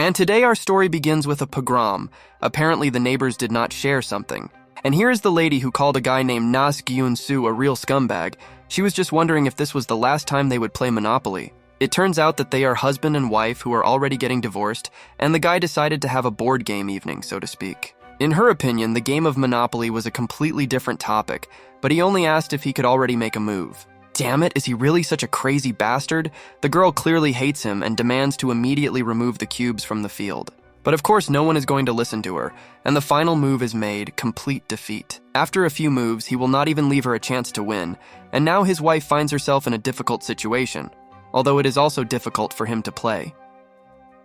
And today our story begins with a pogrom. Apparently the neighbors did not share something. And here is the lady who called a guy named Nas Gyun-soo a real scumbag. She was just wondering if this was the last time they would play Monopoly. It turns out that they are husband and wife who are already getting divorced, and the guy decided to have a board game evening, so to speak. In her opinion, the game of Monopoly was a completely different topic, but he only asked if he could already make a move. Damn it, is he really such a crazy bastard? The girl clearly hates him and demands to immediately remove the cubes from the field. But of course no one is going to listen to her, and the final move is made, complete defeat. After a few moves, he will not even leave her a chance to win, and now his wife finds herself in a difficult situation, although it is also difficult for him to play.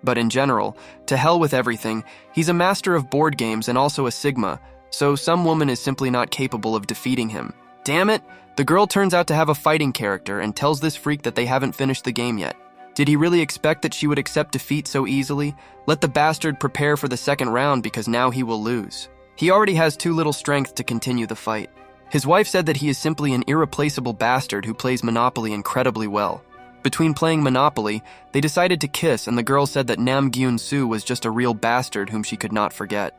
But in general, to hell with everything, he's a master of board games and also a Sigma, so some woman is simply not capable of defeating him. Damn it! The girl turns out to have a fighting character and tells this freak that they haven't finished the game yet. Did he really expect that she would accept defeat so easily? Let the bastard prepare for the second round because now he will lose. He already has too little strength to continue the fight. His wife said that he is simply an irreplaceable bastard who plays Monopoly incredibly well. Between playing Monopoly, they decided to kiss, and the girl said that Nam Gyun-soo was just a real bastard whom she could not forget.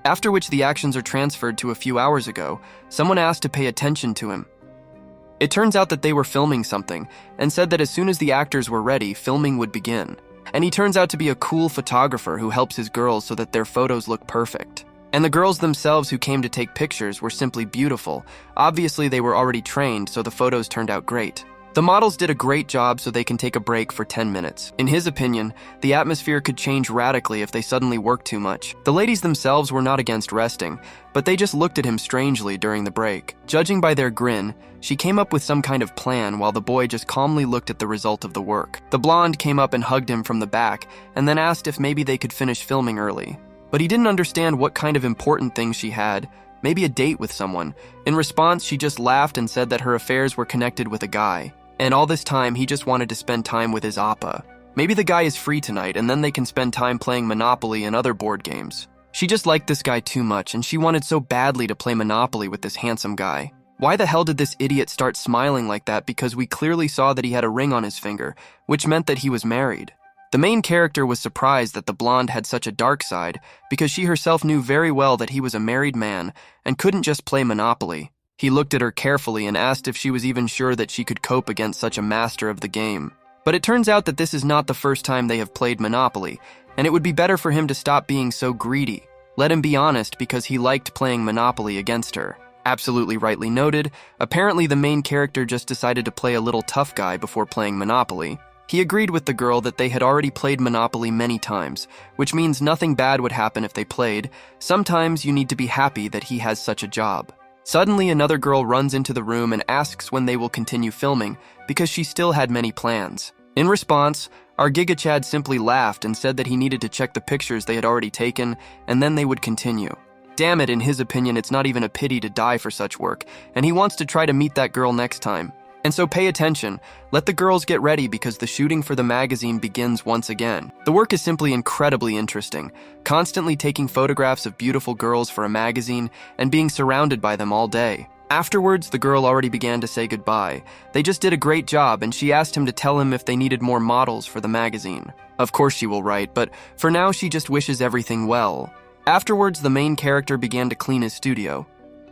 After which the actions are transferred to a few hours ago, someone asked to pay attention to him. It turns out that they were filming something, and said that as soon as the actors were ready, filming would begin. And he turns out to be a cool photographer who helps his girls so that their photos look perfect. And the girls themselves who came to take pictures were simply beautiful. Obviously they were already trained, so the photos turned out great. The models did a great job so they can take a break for 10 minutes. In his opinion, the atmosphere could change radically if they suddenly worked too much. The ladies themselves were not against resting, but they just looked at him strangely during the break. Judging by their grin, she came up with some kind of plan while the boy just calmly looked at the result of the work. The blonde came up and hugged him from the back and then asked if maybe they could finish filming early. But he didn't understand what kind of important things she had, maybe a date with someone. In response, she just laughed and said that her affairs were connected with a guy. And all this time, he just wanted to spend time with his appa. Maybe the guy is free tonight, and then they can spend time playing Monopoly and other board games. She just liked this guy too much, and she wanted so badly to play Monopoly with this handsome guy. Why the hell did this idiot start smiling like that? Because we clearly saw that he had a ring on his finger, which meant that he was married. The main character was surprised that the blonde had such a dark side, because she herself knew very well that he was a married man and couldn't just play Monopoly. He looked at her carefully and asked if she was even sure that she could cope against such a master of the game. But it turns out that this is not the first time they have played Monopoly, and it would be better for him to stop being so greedy. Let him be honest, because he liked playing Monopoly against her. Absolutely rightly noted, apparently the main character just decided to play a little tough guy before playing Monopoly. He agreed with the girl that they had already played Monopoly many times, which means nothing bad would happen if they played. Sometimes you need to be happy that he has such a job. Suddenly, another girl runs into the room and asks when they will continue filming, because she still had many plans. In response, our Giga Chad simply laughed and said that he needed to check the pictures they had already taken, and then they would continue. Damn it, in his opinion, it's not even a pity to die for such work, and he wants to try to meet that girl next time. And so pay attention, let the girls get ready because the shooting for the magazine begins once again. The work is simply incredibly interesting, constantly taking photographs of beautiful girls for a magazine and being surrounded by them all day. Afterwards, the girl already began to say goodbye. They just did a great job, and she asked him to tell him if they needed more models for the magazine. Of course she will write, but for now she just wishes everything well. Afterwards, the main character began to clean his studio.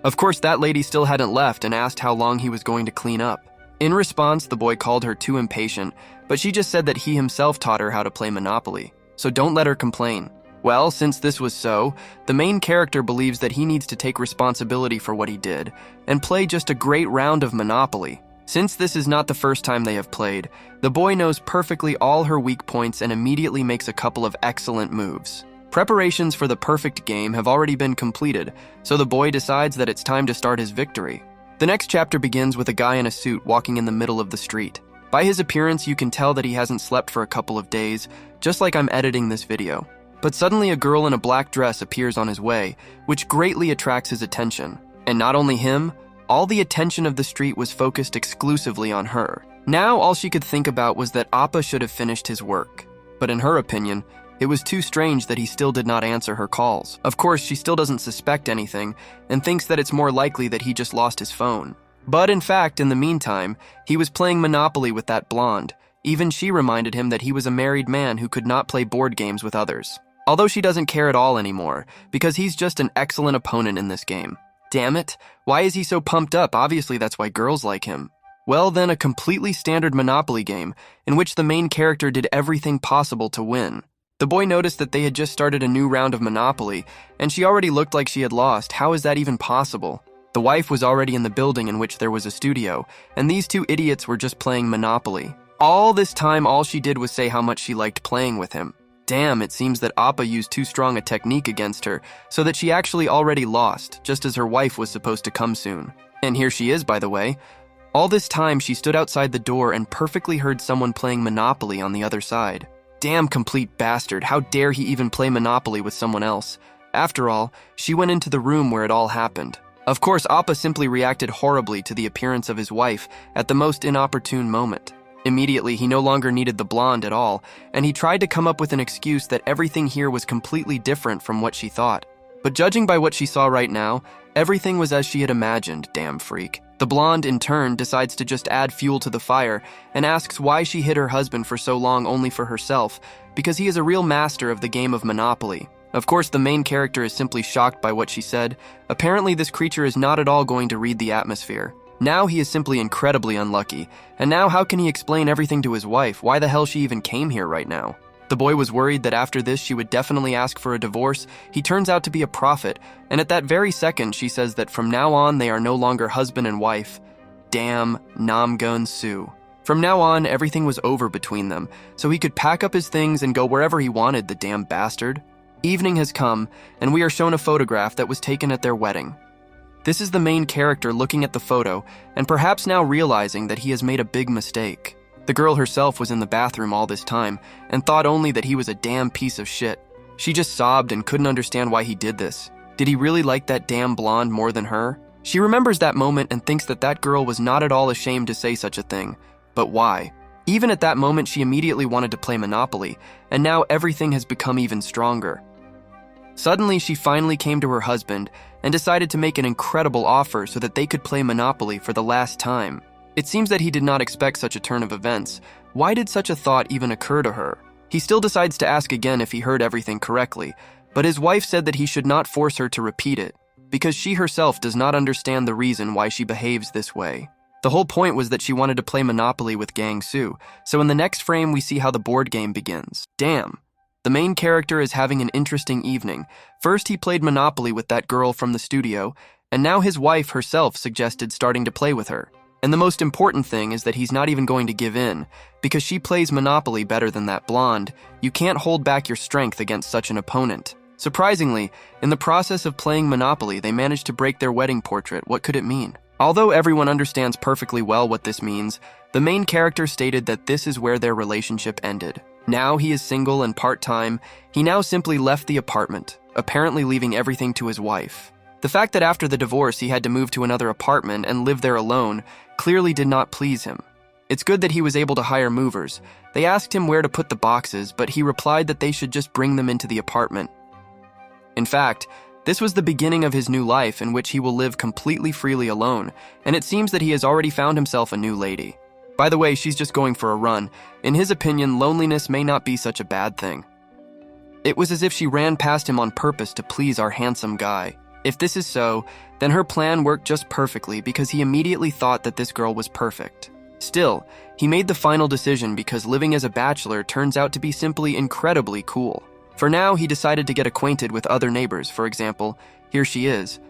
Of course, that lady still hadn't left and asked how long he was going to clean up. In response, the boy called her too impatient, but she just said that he himself taught her how to play Monopoly, so don't let her complain. Well, since this was so, the main character believes that he needs to take responsibility for what he did and play just a great round of Monopoly. Since this is not the first time they have played, the boy knows perfectly all her weak points and immediately makes a couple of excellent moves. Preparations for the perfect game have already been completed, so the boy decides that it's time to start his victory. The next chapter begins with a guy in a suit walking in the middle of the street. By his appearance, you can tell that he hasn't slept for a couple of days, just like I'm editing this video. But suddenly a girl in a black dress appears on his way, which greatly attracts his attention. And not only him, all the attention of the street was focused exclusively on her. Now all she could think about was that Appa should have finished his work. But in her opinion, it was too strange that he still did not answer her calls. Of course, she still doesn't suspect anything and thinks that it's more likely that he just lost his phone. But in fact, in the meantime, he was playing Monopoly with that blonde, Even she reminded him that he was a married man who could not play board games with others. Although she doesn't care at all anymore, because he's just an excellent opponent in this game. Damn it, why is he so pumped up? Obviously that's why girls like him. Well then, a completely standard Monopoly game, in which the main character did everything possible to win. The boy noticed that they had just started a new round of Monopoly, and she already looked like she had lost. How is that even possible? The wife was already in the building in which there was a studio, and these two idiots were just playing Monopoly. All this time, all she did was say how much she liked playing with him. Damn, it seems that Appa used too strong a technique against her, so that she actually already lost, just as her wife was supposed to come soon. And here she is, by the way. All this time, she stood outside the door and perfectly heard someone playing Monopoly on the other side. Damn complete bastard, how dare he even play Monopoly with someone else? After all, she went into the room where it all happened. Of course, Appa simply reacted horribly to the appearance of his wife at the most inopportune moment. Immediately, he no longer needed the blonde at all, and he tried to come up with an excuse that everything here was completely different from what she thought. But judging by what she saw right now, everything was as she had imagined, damn freak. The blonde, in turn, decides to just add fuel to the fire and asks why she hid her husband for so long only for herself, because he is a real master of the game of Monopoly. Of course, the main character is simply shocked by what she said. Apparently, this creature is not at all going to read the atmosphere. Now he is simply incredibly unlucky, and now how can he explain everything to his wife? Why the hell she even came here right now? The boy was worried that after this she would definitely ask for a divorce. He turns out to be a prophet, and at that very second she says that from now on they are no longer husband and wife. Damn Namgun Soo. From now on, everything was over between them, so he could pack up his things and go wherever he wanted, the damn bastard. Evening has come, and we are shown a photograph that was taken at their wedding. This is the main character looking at the photo, and perhaps now realizing that he has made a big mistake. The girl herself was in the bathroom all this time, and thought only that he was a damn piece of shit. She just sobbed and couldn't understand why he did this. Did he really like that damn blonde more than her? She remembers that moment and thinks that that girl was not at all ashamed to say such a thing. But why? Even at that moment, she immediately wanted to play Monopoly, and now everything has become even stronger. Suddenly, she finally came to her husband and decided to make an incredible offer so that they could play Monopoly for the last time. It seems that he did not expect such a turn of events. Why did such a thought even occur to her? He still decides to ask again if he heard everything correctly, but his wife said that he should not force her to repeat it, because she herself does not understand the reason why she behaves this way. The whole point was that she wanted to play Monopoly with Gang Soo, so in the next frame we see how the board game begins. Damn. The main character is having an interesting evening. First he played Monopoly with that girl from the studio, and now his wife herself suggested starting to play with her. And the most important thing is that he's not even going to give in, because she plays Monopoly better than that blonde. You can't hold back your strength against such an opponent. Surprisingly, in the process of playing Monopoly, they managed to break their wedding portrait. What could it mean? Although everyone understands perfectly well what this means, the main character stated that this is where their relationship ended. Now he is single and part-time. He now simply left the apartment, apparently leaving everything to his wife. The fact that after the divorce he had to move to another apartment and live there alone clearly did not please him. It's good that he was able to hire movers. They asked him where to put the boxes, but he replied that they should just bring them into the apartment. In fact, this was the beginning of his new life in which he will live completely freely alone, and it seems that he has already found himself a new lady. By the way, she's just going for a run. In his opinion, loneliness may not be such a bad thing. It was as if she ran past him on purpose to please our handsome guy. If this is so, then her plan worked just perfectly because he immediately thought that this girl was perfect. Still, he made the final decision because living as a bachelor turns out to be simply incredibly cool. For now, he decided to get acquainted with other neighbors. For example, here she is.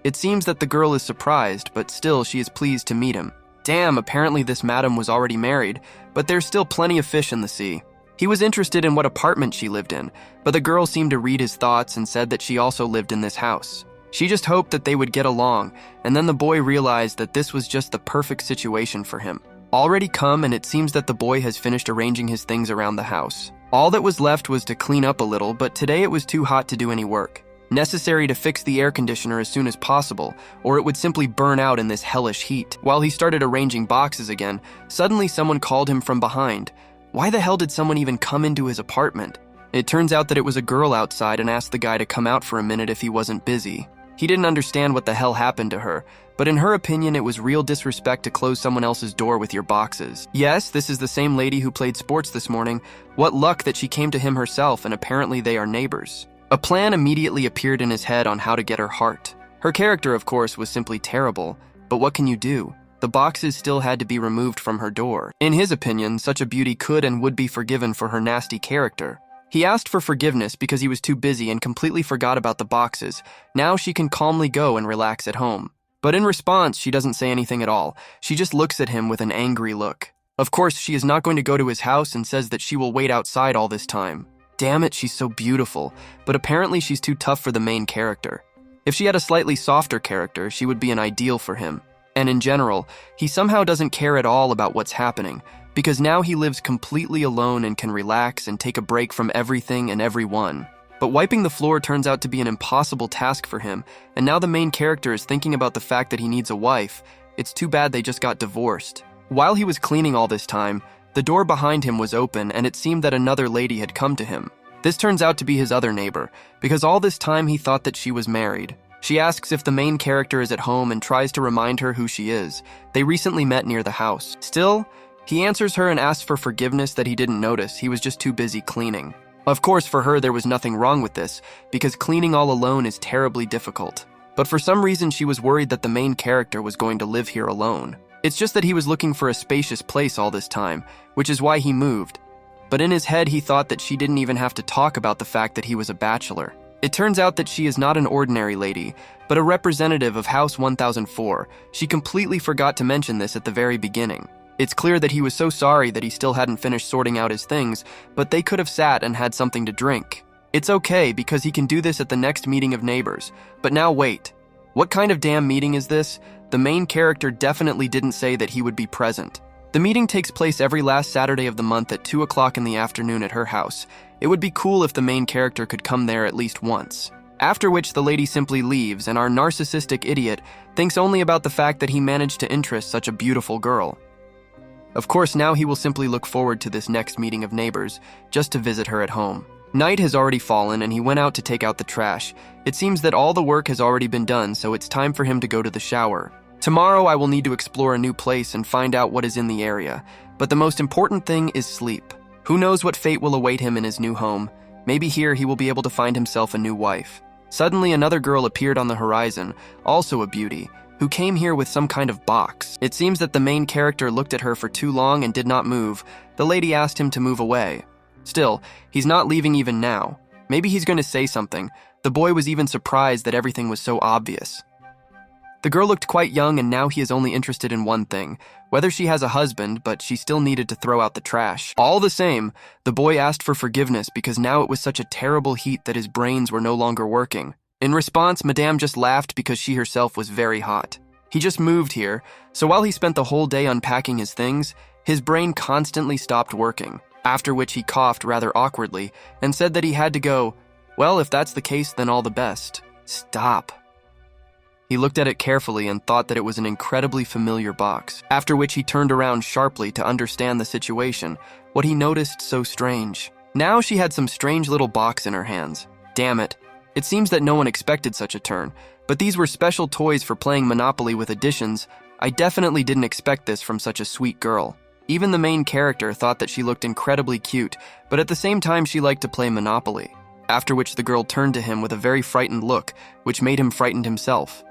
It seems that the girl is surprised, but still she is pleased to meet him. Damn, apparently this madam was already married, but there's still plenty of fish in the sea. He was interested in what apartment she lived in, but the girl seemed to read his thoughts and said that she also lived in this house. She just hoped that they would get along, and then the boy realized that this was just the perfect situation for him. Already come, and it seems that the boy has finished arranging his things around the house. All that was left was to clean up a little, but today it was too hot to do any work. Necessary to fix the air conditioner as soon as possible, or it would simply burn out in this hellish heat. While he started arranging boxes again, suddenly someone called him from behind. Why the hell did someone even come into his apartment? It turns out that it was a girl outside and asked the guy to come out for a minute if he wasn't busy. He didn't understand what the hell happened to her, but in her opinion, it was real disrespect to close someone else's door with your boxes. Yes, this is the same lady who played sports this morning. What luck that she came to him herself, and apparently they are neighbors. A plan immediately appeared in his head on how to get her heart. Her character, of course, was simply terrible, but what can you do? The boxes still had to be removed from her door. In his opinion, such a beauty could and would be forgiven for her nasty character. He asked for forgiveness because he was too busy and completely forgot about the boxes. Now she can calmly go and relax at home. But in response, she doesn't say anything at all. She just looks at him with an angry look. Of course, she is not going to go to his house and says that she will wait outside all this time. Damn it, she's so beautiful, but apparently she's too tough for the main character. If she had a slightly softer character, she would be an ideal for him. And in general, he somehow doesn't care at all about what's happening, because now he lives completely alone and can relax and take a break from everything and everyone. But wiping the floor turns out to be an impossible task for him, and now the main character is thinking about the fact that he needs a wife. It's too bad they just got divorced. While he was cleaning all this time, the door behind him was open and it seemed that another lady had come to him. This turns out to be his other neighbor, because all this time he thought that she was married. She asks if the main character is at home and tries to remind her who she is. They recently met near the house. Still, he answers her and asks for forgiveness that he didn't notice. He was just too busy cleaning. Of course, for her, there was nothing wrong with this, because cleaning all alone is terribly difficult. But for some reason, she was worried that the main character was going to live here alone. It's just that he was looking for a spacious place all this time, which is why he moved. But in his head, he thought that she didn't even have to talk about the fact that he was a bachelor. It turns out that she is not an ordinary lady, but a representative of House 1004. She completely forgot to mention this at the very beginning. It's clear that he was so sorry that he still hadn't finished sorting out his things, but they could have sat and had something to drink. It's okay, because he can do this at the next meeting of neighbors. But now wait. What kind of damn meeting is this? The main character definitely didn't say that he would be present. The meeting takes place every last Saturday of the month at 2 o'clock in the afternoon at her house. It would be cool if the main character could come there at least once. After which the lady simply leaves, and our narcissistic idiot thinks only about the fact that he managed to interest such a beautiful girl. Of course, now he will simply look forward to this next meeting of neighbors, just to visit her at home. Night has already fallen, and he went out to take out the trash. It seems that all the work has already been done, so it's time for him to go to the shower. Tomorrow, I will need to explore a new place and find out what is in the area. But the most important thing is sleep. Who knows what fate will await him in his new home? Maybe here he will be able to find himself a new wife. Suddenly, another girl appeared on the horizon, also a beauty, who came here with some kind of box. It seems that the main character looked at her for too long and did not move. The lady asked him to move away. Still, he's not leaving even now. Maybe he's going to say something. The boy was even surprised that everything was so obvious. The girl looked quite young, and now he is only interested in one thing, whether she has a husband, but she still needed to throw out the trash. All the same, the boy asked for forgiveness because now it was such a terrible heat that his brains were no longer working. In response, Madame just laughed because she herself was very hot. He just moved here, so while he spent the whole day unpacking his things, his brain constantly stopped working, after which he coughed rather awkwardly and said that he had to go. Well, if that's the case, then all the best. Stop. He looked at it carefully and thought that it was an incredibly familiar box, after which he turned around sharply to understand the situation, what he noticed so strange. Now she had some strange little box in her hands. Damn it. It seems that no one expected such a turn, but these were special toys for playing Monopoly with additions. I definitely didn't expect this from such a sweet girl. Even the main character thought that she looked incredibly cute, but at the same time she liked to play Monopoly. After which the girl turned to him with a very frightened look, which made him frightened himself.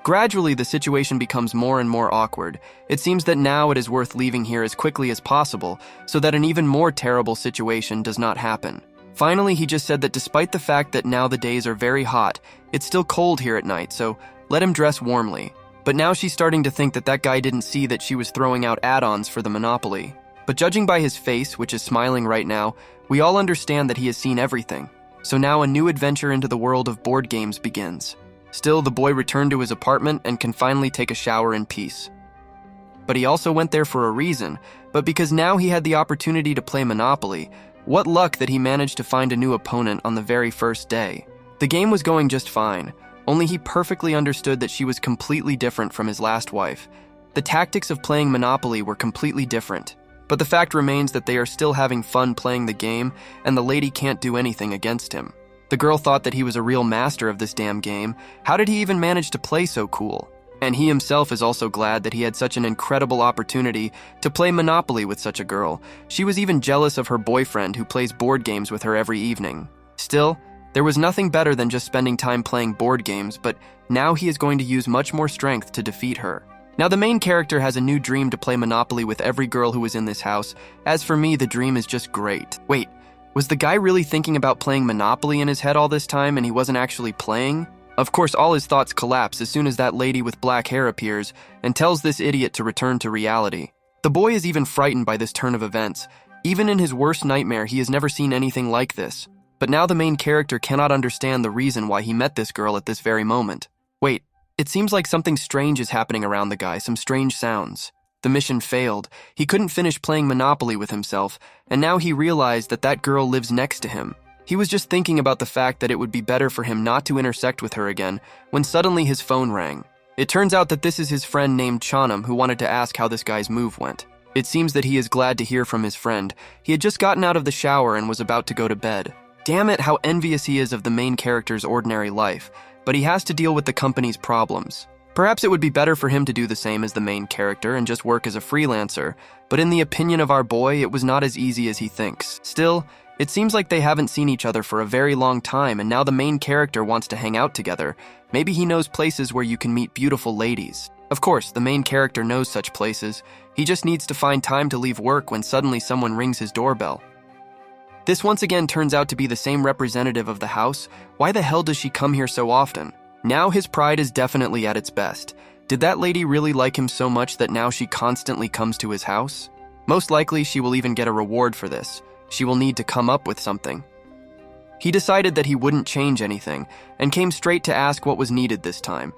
Gradually, the situation becomes more and more awkward. It seems that now it is worth leaving here as quickly as possible so that an even more terrible situation does not happen. Finally, he just said that despite the fact that now the days are very hot, it's still cold here at night, so let him dress warmly. But now she's starting to think that that guy didn't see that she was throwing out add-ons for the Monopoly. But judging by his face, which is smiling right now, we all understand that he has seen everything. So now a new adventure into the world of board games begins. Still, the boy returned to his apartment and can finally take a shower in peace. But he also went there for a reason, but because now he had the opportunity to play Monopoly. What luck that he managed to find a new opponent on the very first day. The game was going just fine, only he perfectly understood that she was completely different from his last wife. The tactics of playing Monopoly were completely different, but the fact remains that they are still having fun playing the game, and the lady can't do anything against him. The girl thought that he was a real master of this damn game. How did he even manage to play so cool? And he himself is also glad that he had such an incredible opportunity to play Monopoly with such a girl. She was even jealous of her boyfriend who plays board games with her every evening. Still, there was nothing better than just spending time playing board games, but now he is going to use much more strength to defeat her. Now the main character has a new dream to play Monopoly with every girl who is in this house. As for me, the dream is just great. Wait, was the guy really thinking about playing Monopoly in his head all this time and he wasn't actually playing? Of course, all his thoughts collapse as soon as that lady with black hair appears and tells this idiot to return to reality. The boy is even frightened by this turn of events. Even in his worst nightmare, he has never seen anything like this. But now the main character cannot understand the reason why he met this girl at this very moment. Wait, it seems like something strange is happening around the guy, some strange sounds. The mission failed. He couldn't finish playing Monopoly with himself, and now he realized that that girl lives next to him. He was just thinking about the fact that it would be better for him not to intersect with her again when suddenly his phone rang. It turns out that this is his friend named Chanam who wanted to ask how this guy's move went. It seems that he is glad to hear from his friend. He had just gotten out of the shower and was about to go to bed. Damn it, how envious he is of the main character's ordinary life, but he has to deal with the company's problems. Perhaps it would be better for him to do the same as the main character and just work as a freelancer, but in the opinion of our boy, it was not as easy as he thinks. Still, it seems like they haven't seen each other for a very long time, and now the main character wants to hang out together. Maybe he knows places where you can meet beautiful ladies. Of course, the main character knows such places. He just needs to find time to leave work when suddenly someone rings his doorbell. This once again turns out to be the same representative of the house. Why the hell does she come here so often? Now his pride is definitely at its best. Did that lady really like him so much that now she constantly comes to his house? Most likely she will even get a reward for this. She will need to come up with something. He decided that he wouldn't change anything and came straight to ask what was needed this time.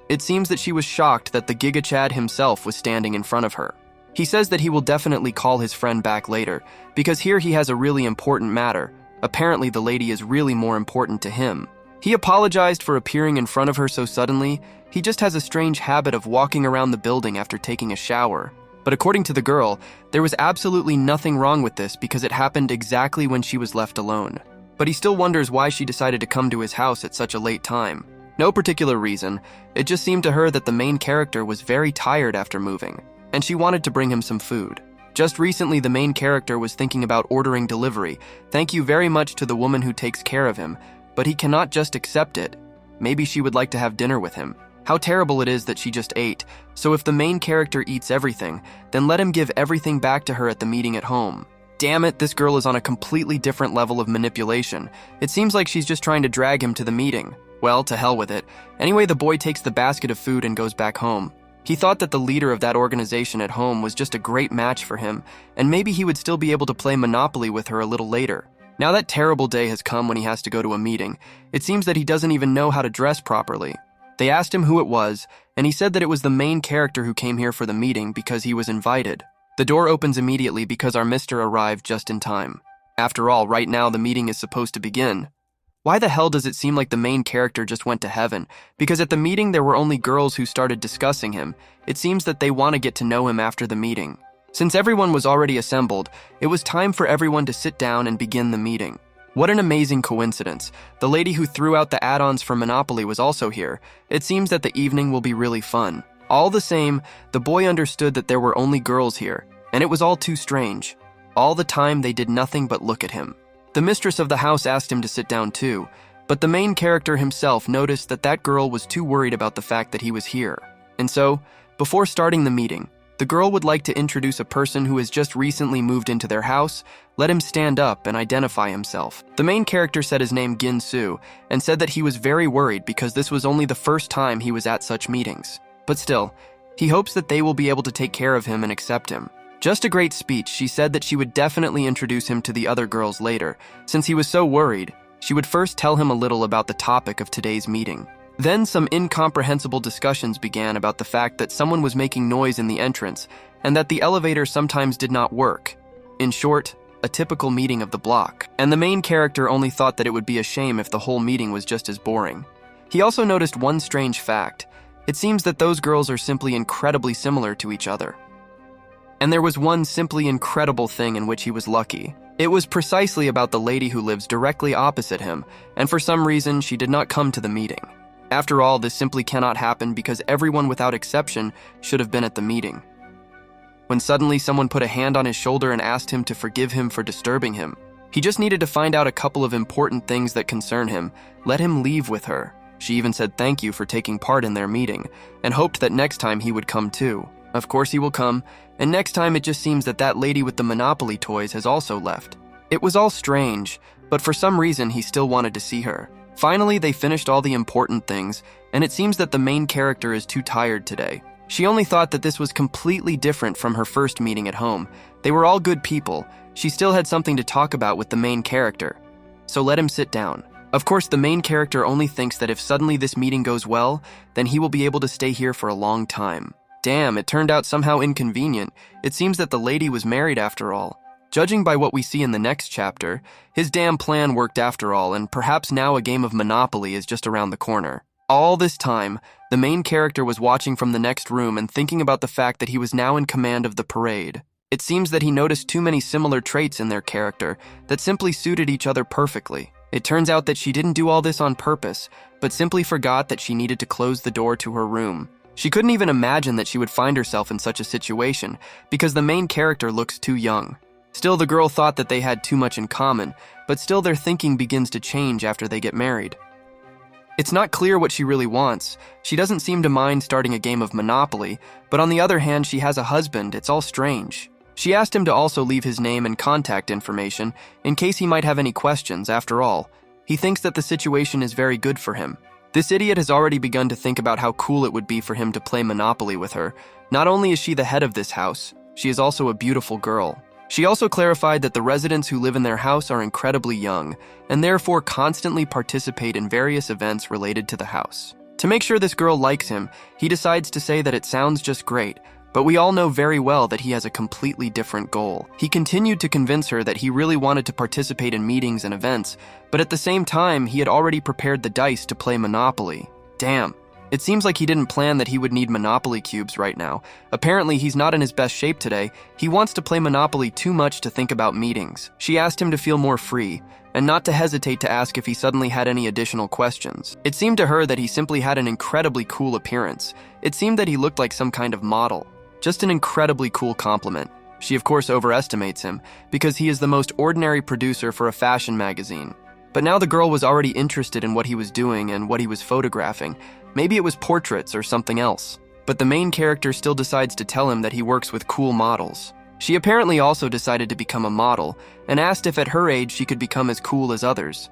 It seems that she was shocked that the Giga Chad himself was standing in front of her. He says that he will definitely call his friend back later because here he has a really important matter. Apparently the lady is really more important to him. He apologized for appearing in front of her so suddenly. He just has a strange habit of walking around the building after taking a shower. But according to the girl, there was absolutely nothing wrong with this because it happened exactly when she was left alone. But he still wonders why she decided to come to his house at such a late time. No particular reason, it just seemed to her that the main character was very tired after moving, and she wanted to bring him some food. Just recently, the main character was thinking about ordering delivery. Thank you very much to the woman who takes care of him, but he cannot just accept it. Maybe she would like to have dinner with him. How terrible it is that she just ate. So if the main character eats everything, then let him give everything back to her at the meeting at home. Damn it, this girl is on a completely different level of manipulation. It seems like she's just trying to drag him to the meeting. Well, to hell with it. Anyway, the boy takes the basket of food and goes back home. He thought that the leader of that organization at home was just a great match for him, and maybe he would still be able to play Monopoly with her a little later. Now that terrible day has come when he has to go to a meeting. It seems that he doesn't even know how to dress properly. They asked him who it was, and he said that it was the main character who came here for the meeting because he was invited. The door opens immediately because our mister arrived just in time. After all, right now the meeting is supposed to begin. Why the hell does it seem like the main character just went to heaven? Because at the meeting there were only girls who started discussing him. It seems that they want to get to know him after the meeting. Since everyone was already assembled, it was time for everyone to sit down and begin the meeting. What an amazing coincidence. The lady who threw out the add-ons for Monopoly was also here. It seems that the evening will be really fun. All the same, the boy understood that there were only girls here, and it was all too strange. All the time they did nothing but look at him. The mistress of the house asked him to sit down too, but the main character himself noticed that that girl was too worried about the fact that he was here. And so, before starting the meeting, the girl would like to introduce a person who has just recently moved into their house, let him stand up and identify himself. The main character said his name Gin-soo and said that he was very worried because this was only the first time he was at such meetings. But still, he hopes that they will be able to take care of him and accept him. Just a great speech. She said that she would definitely introduce him to the other girls later. Since he was so worried, she would first tell him a little about the topic of today's meeting. Then some incomprehensible discussions began about the fact that someone was making noise in the entrance and that the elevator sometimes did not work. In short, a typical meeting of the block. And the main character only thought that it would be a shame if the whole meeting was just as boring. He also noticed one strange fact. It seems that those girls are simply incredibly similar to each other. And there was one simply incredible thing in which he was lucky. It was precisely about the lady who lives directly opposite him, and for some reason she did not come to the meeting. After all, this simply cannot happen because everyone without exception should have been at the meeting. When suddenly someone put a hand on his shoulder and asked him to forgive him for disturbing him. He just needed to find out a couple of important things that concern him, let him leave with her. She even said thank you for taking part in their meeting, and hoped that next time he would come too. Of course he will come, and next time it just seems that that lady with the Monopoly toys has also left. It was all strange, but for some reason he still wanted to see her. Finally, they finished all the important things, and it seems that the main character is too tired today. She only thought that this was completely different from her first meeting at home. They were all good people. She still had something to talk about with the main character. So let him sit down. Of course, the main character only thinks that if suddenly this meeting goes well, then he will be able to stay here for a long time. Damn, it turned out somehow inconvenient. It seems that the lady was married after all. Judging by what we see in the next chapter, his damn plan worked after all, and perhaps now a game of Monopoly is just around the corner. All this time, the main character was watching from the next room and thinking about the fact that he was now in command of the parade. It seems that he noticed too many similar traits in their character that simply suited each other perfectly. It turns out that she didn't do all this on purpose, but simply forgot that she needed to close the door to her room. She couldn't even imagine that she would find herself in such a situation because the main character looks too young. Still, the girl thought that they had too much in common, but still their thinking begins to change after they get married. It's not clear what she really wants. She doesn't seem to mind starting a game of Monopoly, but on the other hand, she has a husband. It's all strange. She asked him to also leave his name and contact information in case he might have any questions. After all, he thinks that the situation is very good for him. This idiot has already begun to think about how cool it would be for him to play Monopoly with her. Not only is she the head of this house, she is also a beautiful girl. She also clarified that the residents who live in their house are incredibly young and therefore constantly participate in various events related to the house. To make sure this girl likes him, he decides to say that it sounds just great, but we all know very well that he has a completely different goal. He continued to convince her that he really wanted to participate in meetings and events, but at the same time, he had already prepared the dice to play Monopoly. Damn. It seems like he didn't plan that he would need Monopoly cubes right now. Apparently, he's not in his best shape today. He wants to play Monopoly too much to think about meetings. She asked him to feel more free, and not to hesitate to ask if he suddenly had any additional questions. It seemed to her that he simply had an incredibly cool appearance. It seemed that he looked like some kind of model. Just an incredibly cool compliment. She of course overestimates him, because he is the most ordinary producer for a fashion magazine. But now the girl was already interested in what he was doing and what he was photographing. Maybe it was portraits or something else. But the main character still decides to tell him that he works with cool models. She apparently also decided to become a model, and asked if at her age she could become as cool as others.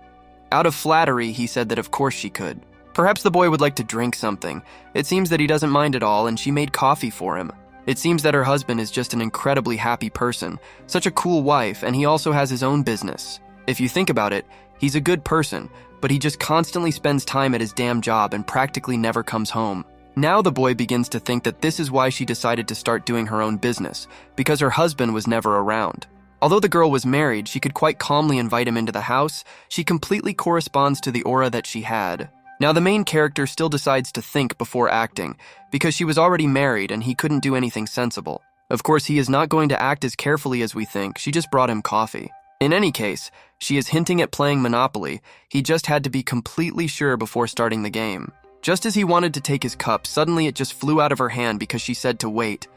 Out of flattery, he said that of course she could. Perhaps the boy would like to drink something. It seems that he doesn't mind at all, and she made coffee for him. It seems that her husband is just an incredibly happy person, such a cool wife, and he also has his own business. If you think about it, he's a good person, but he just constantly spends time at his damn job and practically never comes home. Now the boy begins to think that this is why she decided to start doing her own business, because her husband was never around. Although the girl was married, she could quite calmly invite him into the house. She completely corresponds to the aura that she had. Now the main character still decides to think before acting, because she was already married and he couldn't do anything sensible. Of course, he is not going to act as carefully as we think. She just brought him coffee. In any case, she is hinting at playing Monopoly. He just had to be completely sure before starting the game. Just as he wanted to take his cup, suddenly it just flew out of her hand because she said to wait.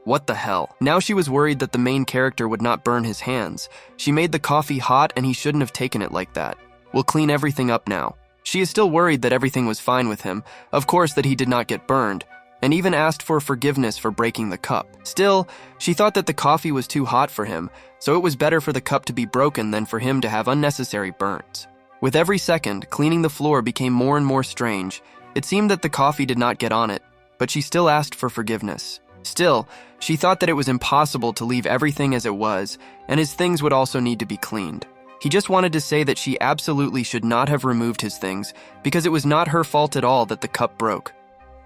What the hell? Now she was worried that the main character would not burn his hands. She made the coffee hot and he shouldn't have taken it like that. We'll clean everything up now. She is still worried that everything was fine with him, of course that he did not get burned, and even asked for forgiveness for breaking the cup. Still, she thought that the coffee was too hot for him, so it was better for the cup to be broken than for him to have unnecessary burns. With every second, cleaning the floor became more and more strange. It seemed that the coffee did not get on it, but she still asked for forgiveness. Still, she thought that it was impossible to leave everything as it was, and his things would also need to be cleaned. He just wanted to say that she absolutely should not have removed his things, because it was not her fault at all that the cup broke.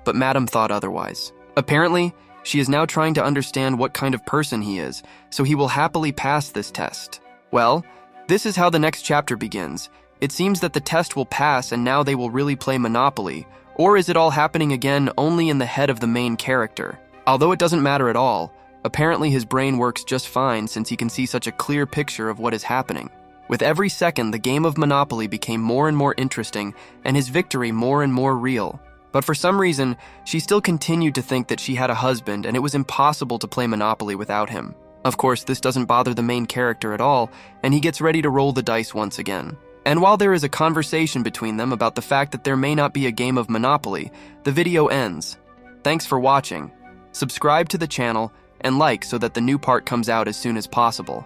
But Madame thought otherwise. Apparently, she is now trying to understand what kind of person he is, so he will happily pass this test. Well, this is how the next chapter begins. It seems that the test will pass and now they will really play Monopoly, or is it all happening again only in the head of the main character? Although it doesn't matter at all, apparently his brain works just fine since he can see such a clear picture of what is happening. With every second, the game of Monopoly became more and more interesting and his victory more and more real. But for some reason, she still continued to think that she had a husband and it was impossible to play Monopoly without him. Of course, this doesn't bother the main character at all, and he gets ready to roll the dice once again. And while there is a conversation between them about the fact that there may not be a game of Monopoly, the video ends. Thanks for watching. Subscribe to the channel and like so that the new part comes out as soon as possible.